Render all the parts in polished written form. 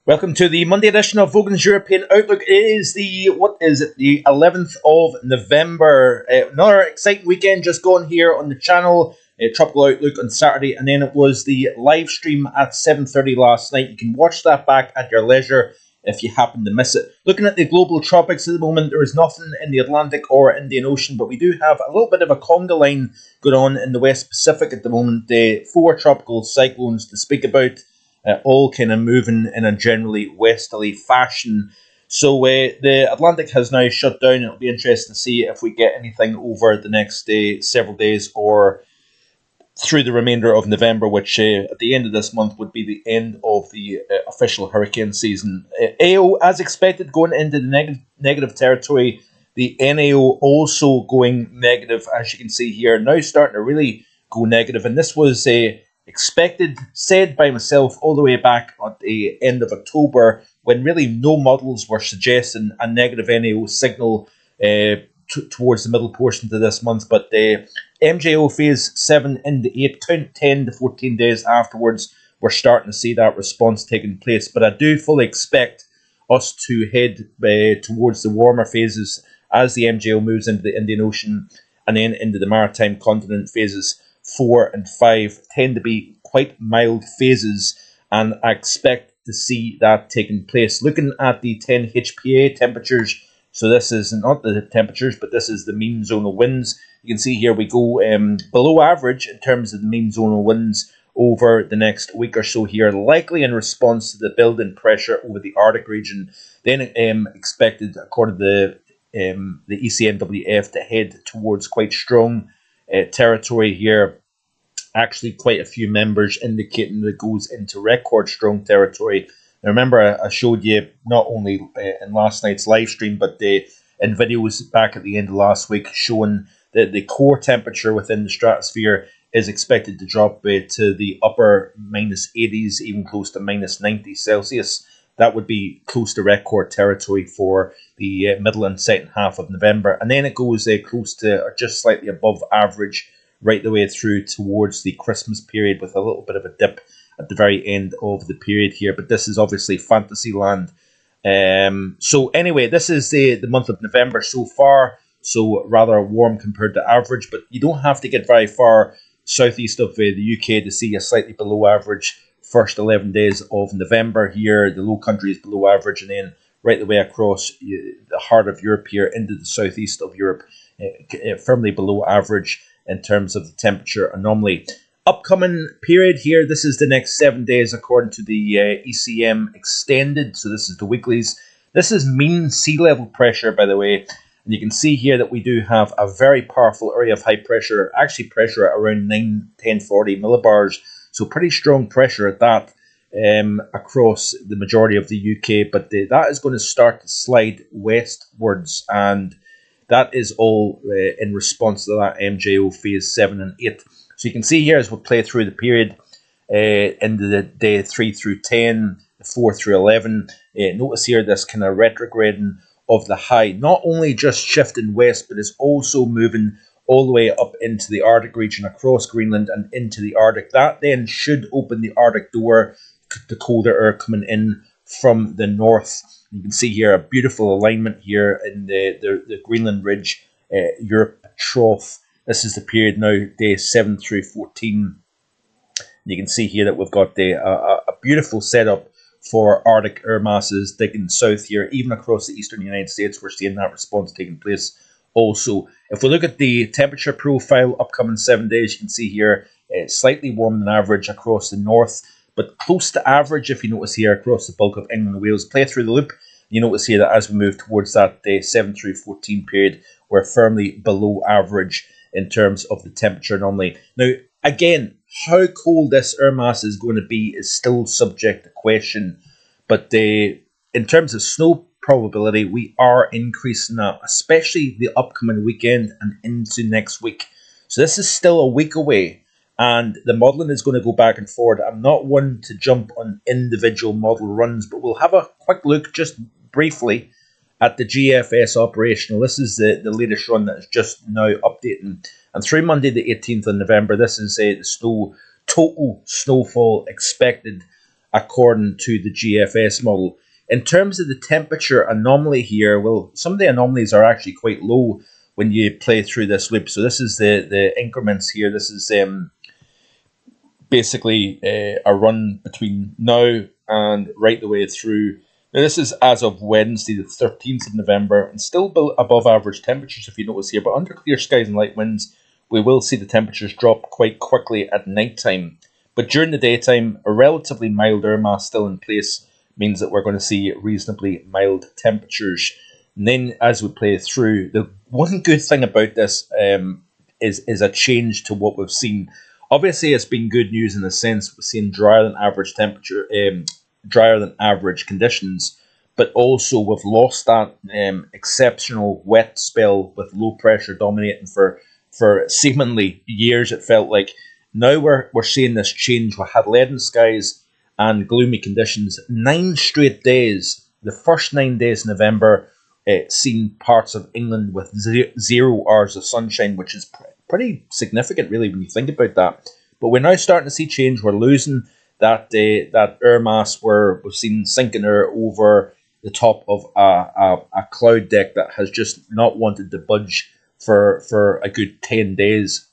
Welcome to the Monday edition of Vogan's European Outlook. It is the 11th of November. Another exciting weekend just gone here on the channel. Tropical Outlook on Saturday, and then it was the live stream at 7:30 last night. You can watch that back at your leisure if you happen to miss it. Looking at the global tropics at the moment, there is nothing in the Atlantic or Indian Ocean, but we do have a little bit of a conga line going on in the West Pacific at the moment. 4 tropical cyclones to speak about. All kind of moving in a generally westerly fashion. So the Atlantic has now shut down. It'll be interesting to see if we get anything over the next several days or through the remainder of November, which at the end of this month would be the end of the official hurricane season. AO, as expected, going into the negative territory. The NAO also going negative, as you can see here. Now starting to really go negative. And this was expected, said by myself all the way back at the end of October, when really no models were suggesting a negative NAO signal towards the middle portion of this month. But the MJO phase 7 into 8, 10 to 14 days afterwards, we're starting to see that response taking place. But I do fully expect us to head towards the warmer phases as the MJO moves into the Indian Ocean and then into the maritime continent. Phases 4 and 5 tend to be quite mild phases, and I expect to see that taking place. Looking at the 10 HPA temperatures, so this is not the temperatures, but this is the mean zonal winds. You can see here we go below average in terms of the mean zonal winds over the next week or so here, likely in response to the building pressure over the Arctic region. Then expected, according to the ECNWF, to head towards quite strong territory here. Actually, quite a few members indicating that it goes into record strong territory. Now, remember, I showed you not only in last night's live stream, but in videos back at the end of last week, showing that the core temperature within the stratosphere is expected to drop to the upper minus 80s, even close to minus 90 Celsius. That would be close to record territory for the middle and second half of November. And then it goes close to or just slightly above average right the way through towards the Christmas period, with a little bit of a dip at the very end of the period here. But this is obviously fantasy land. So anyway, this is the month of November so far. So rather warm compared to average. But you don't have to get very far southeast of the UK to see a slightly below average first 11 days of November here. The low country is below average, and then right the way across the heart of Europe here into the southeast of Europe, firmly below average in terms of the temperature anomaly. Upcoming period here, this is the next 7 days according to the ECM extended. So this is the weeklies. This is mean sea level pressure, by the way. And you can see here that we do have a very powerful area of high pressure, actually pressure at around 1040 millibars. So pretty strong pressure at that across the majority of the UK. But that is going to start to slide westwards, and that is all in response to that MJO phase 7 and 8. So you can see here as we play through the period into the day 3 through 10, 4 through 11. Notice here this kind of retrograding of the high, not only just shifting west, but is also moving all the way up into the Arctic region, across Greenland and into the Arctic. That then should open the Arctic door to the colder air coming in from the north. You can see here a beautiful alignment here in the Greenland Ridge, Europe trough. This is the period now, days 7 through 14. You can see here that we've got a beautiful setup for Arctic air masses digging south here, even across the eastern United States. We're seeing that response taking place also. If we look at the temperature profile upcoming 7 days, you can see here slightly warmer than average across the north, but close to average, if you notice here, across the bulk of England and Wales. Play through the loop. You notice here that as we move towards that day 7 through 14 period, we're firmly below average in terms of the temperature anomaly. Now, again, how cold this air mass is going to be is still subject to question. But in terms of snow probability, we are increasing that, especially the upcoming weekend and into next week. So this is still a week away, and the modelling is going to go back and forward. I'm not one to jump on individual model runs, but we'll have a quick look just briefly at the GFS operational. This is the latest run that is just now updating. And through Monday the 18th of November, this is the total snowfall expected according to the GFS model. In terms of the temperature anomaly here, well, some of the anomalies are actually quite low when you play through this loop. So this is the increments here. This is basically a run between now and right the way through. Now this is as of Wednesday the 13th of November, and still above average temperatures if you notice here, but under clear skies and light winds we will see the temperatures drop quite quickly at night time. But during the daytime, a relatively mild air mass still in place means that we're going to see reasonably mild temperatures. And then as we play through, the one good thing about this is a change to what we've seen. Obviously, it's been good news in the sense we've seen drier than average temperature, drier than average conditions, but also we've lost that exceptional wet spell with low pressure dominating for seemingly years. It felt like now we're seeing this change. We had leaden skies and gloomy conditions. 9 straight days, the first 9 days in November, seen parts of England with 0 hours of sunshine, which is pretty significant, really, when you think about that. But we're now starting to see change. We're losing that air mass where we've seen sinking air over the top of a cloud deck that has just not wanted to budge for a good 10 days.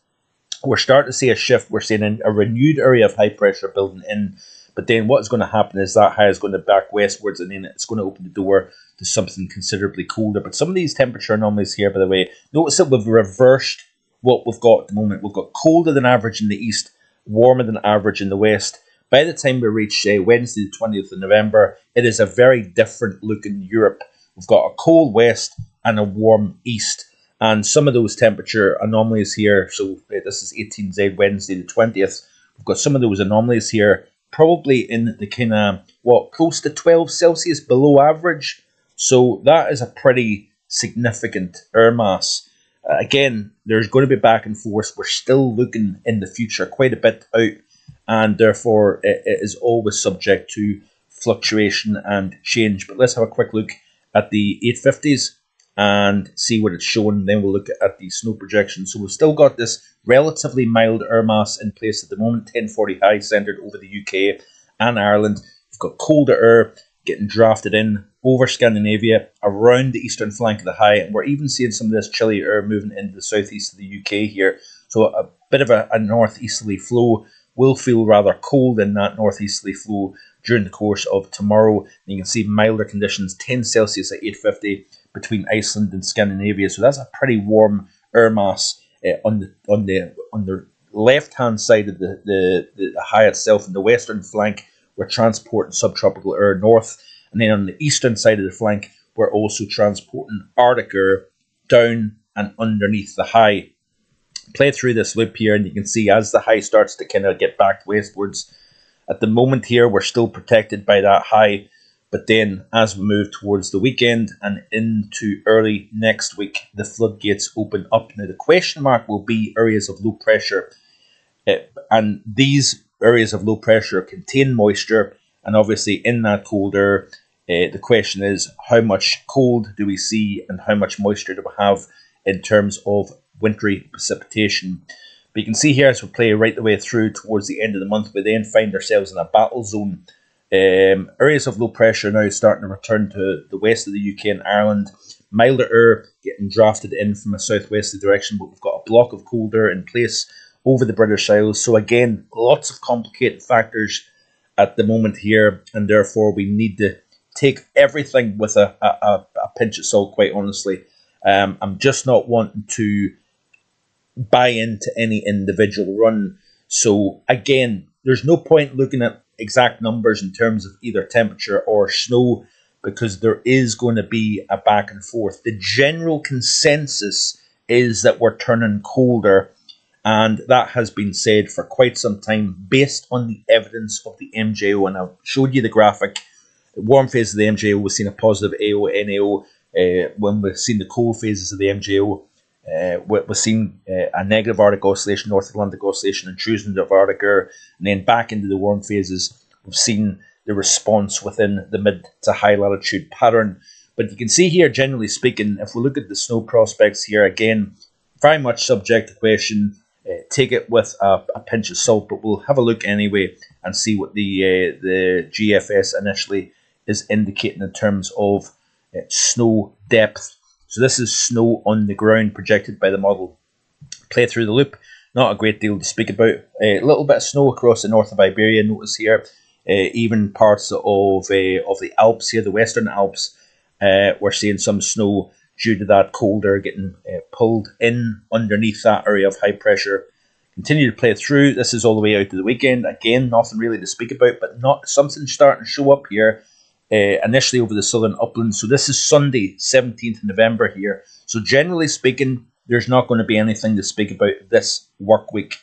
We're starting to see a shift. We're seeing a renewed area of high pressure building in. But then what's going to happen is that high is going to back westwards, and then it's going to open the door to something considerably colder. But some of these temperature anomalies here, by the way, notice that we've reversed what we've got at the moment. We've got colder than average in the east, warmer than average in the west. By the time we reach Wednesday the 20th of November, it is a very different look in Europe. We've got a cold west and a warm east. And some of those temperature anomalies here, so this is 18Z Wednesday the 20th, we've got some of those anomalies here, probably in the kind of, close to 12 Celsius below average. So that is a pretty significant air mass. Again, there's going to be back and forth. We're still looking in the future quite a bit out, and therefore it is always subject to fluctuation and change. But let's have a quick look at the 850s and see what it's showing. Then we'll look at the snow projection. So we've still got this relatively mild air mass in place at the moment, 1040 high centred over the UK and Ireland. We've got colder air getting drafted in over Scandinavia, around the eastern flank of the high, and we're even seeing some of this chilly air moving into the southeast of the UK here. So a bit of a northeasterly flow. Will feel rather cold in that northeasterly flow during the course of tomorrow. And you can see milder conditions, 10 Celsius at 850 between Iceland and Scandinavia. So that's a pretty warm air mass on the left hand side of the high itself. In the western flank, we're transporting subtropical air north, and then on the eastern side of the flank, we're also transporting Arctic air down and underneath the high. Play through this loop here, and you can see as the high starts to kind of get back westwards. At the moment here, we're still protected by that high, but then as we move towards the weekend and into early next week, the floodgates open up. Now the question mark will be areas of low pressure, and these areas of low pressure contain moisture, and obviously in that cold air, the question is how much cold do we see and how much moisture do we have in terms of wintry precipitation. But you can see here as we play right the way through towards the end of the month, we then find ourselves in a battle zone. Areas of low pressure now starting to return to the west of the UK and Ireland. Milder air getting drafted in from a southwesterly direction, but we've got a block of cold air in place over the British Isles. So again, lots of complicated factors at the moment here, and therefore we need to take everything with a pinch of salt, quite honestly. I'm just not wanting to buy into any individual run. So again, there's no point looking at exact numbers in terms of either temperature or snow, because there is going to be a back and forth. The general consensus is that we're turning colder, and that has been said for quite some time based on the evidence of the MJO. And I've showed you the graphic. The warm phase of the MJO, we've seen a positive AO, NAO. When we've seen the cold phases of the MJO, we've seen a negative Arctic oscillation, North Atlantic oscillation, intrusion of Arctic air, and then back into the warm phases, we've seen the response within the mid to high latitude pattern. But you can see here, generally speaking, if we look at the snow prospects here, again, very much subject to question. take it with a pinch of salt, but we'll have a look anyway and see what the GFS initially is indicating in terms of snow depth. So this is snow on the ground projected by the model. Play through the loop. Not a great deal to speak about. A little bit of snow across the north of Iberia. Notice here, even parts of the Alps here, the Western Alps. We're seeing some snow due to that cold air getting pulled in underneath that area of high pressure. Continue to play through. This is all the way out to the weekend. Again, nothing really to speak about, but not something starting to show up here. Initially over the southern uplands. So this is Sunday, 17th of November here. So generally speaking, there's not going to be anything to speak about this work week.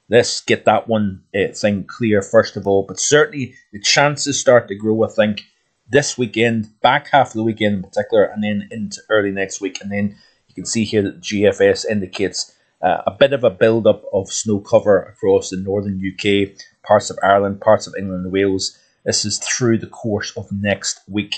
Let's get that one thing clear first of all. But certainly the chances start to grow, I think, this weekend, back half of the weekend in particular, and then into early next week. And then you can see here that the GFS indicates a bit of a build-up of snow cover across the northern UK, parts of Ireland, parts of England and Wales. This is through the course of next week.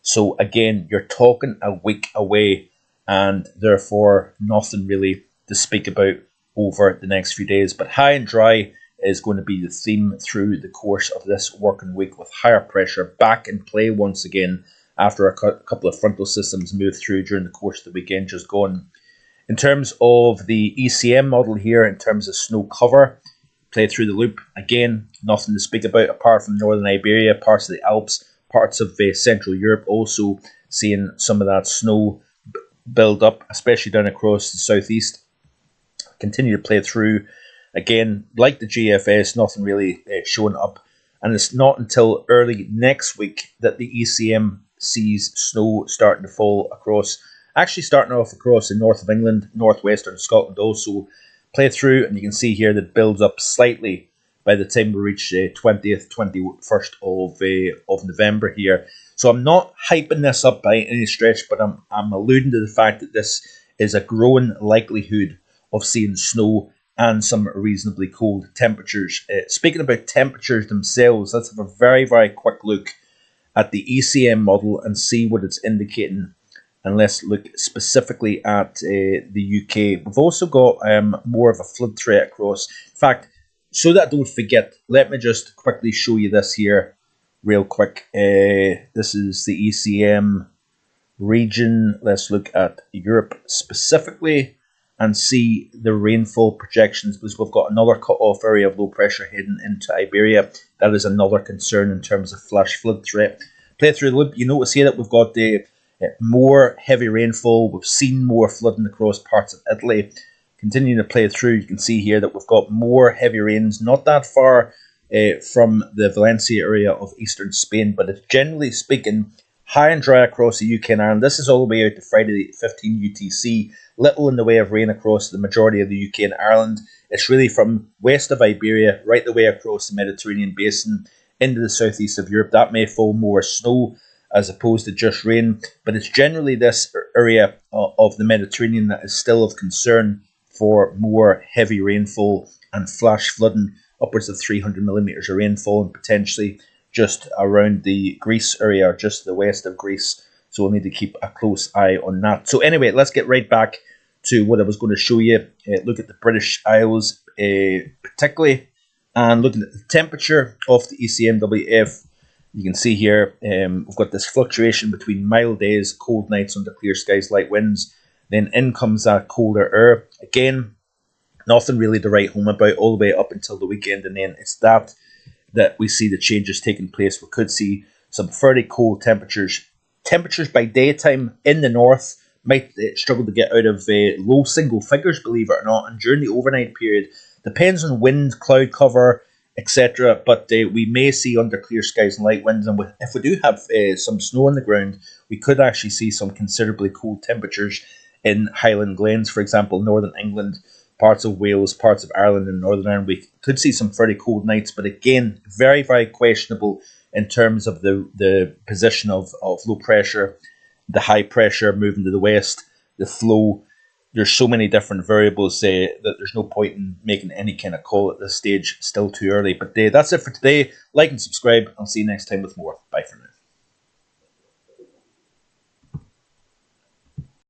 So again, you're talking a week away, and therefore nothing really to speak about over the next few days. But high and dry is going to be the theme through the course of this working week, with higher pressure back in play once again after a couple of frontal systems moved through during the course of the weekend just gone. In terms of the ECM model here, in terms of snow cover, play through the loop. Again, nothing to speak about apart from northern Iberia, parts of the Alps, parts of Central Europe also seeing some of that snow build up, especially down across the southeast. Continue to play through. Again, like the GFS, nothing really showing up. And it's not until early next week that the ECM sees snow starting to fall across, actually starting off across the north of England, northwestern Scotland also. Play through, and you can see here that builds up slightly by the time we reach 20th, 21st of November here. So I'm not hyping this up by any stretch, but I'm alluding to the fact that this is a growing likelihood of seeing snow and some reasonably cold temperatures. Speaking about temperatures themselves, let's have a very, very quick look at the ECM model and see what it's indicating. And let's look specifically at the UK. We've also got more of a flood threat across. In fact, so that I don't forget, let me just quickly show you this here real quick. This is the ECM region. Let's look at Europe specifically and see the rainfall projections, because we've got another cut-off area of low pressure heading into Iberia. That is another concern in terms of flash flood threat. Play through the loop. You notice here that we've got the more heavy rainfall. We've seen more flooding across parts of Italy. Continuing to play through, you can see here that we've got more heavy rains, not that far from the Valencia area of eastern Spain, but it's generally speaking high and dry across the UK and Ireland. This is all the way out to Friday the 15 UTC. Little in the way of rain across the majority of the UK and Ireland. It's really from west of Iberia right the way across the Mediterranean basin into the southeast of Europe. That may fall more snow as opposed to just rain, but it's generally this area of the Mediterranean that is still of concern for more heavy rainfall and flash flooding, upwards of 300 millimeters of rainfall, and potentially just around the Greece area, or just to the west of Greece. So we'll need to keep a close eye on that. So anyway, let's get right back to what I was going to show you. Look at the British Isles particularly, and looking at the temperature of the ECMWF. You can see here we've got this fluctuation between mild days, cold nights under clear skies, light winds. Then in comes that colder air. Again, nothing really to write home about all the way up until the weekend, and then it's that we see the changes taking place. We could see some fairly cold temperatures. Temperatures by daytime in the north might struggle to get out of low single figures, believe it or not, and during the overnight period, depends on wind, cloud cover, etc. But we may see under clear skies and light winds, and if we do have some snow on the ground, we could actually see some considerably cold temperatures in Highland Glens, for example, northern England, parts of Wales, parts of Ireland and Northern Ireland. We could see some fairly cold nights, but again, very, very questionable in terms of the position of low pressure, the high pressure moving to the west, the flow. There's so many different variables that there's no point in making any kind of call at this stage. Still too early. But that's it for today. Like and subscribe. I'll see you next time with more. Bye for now.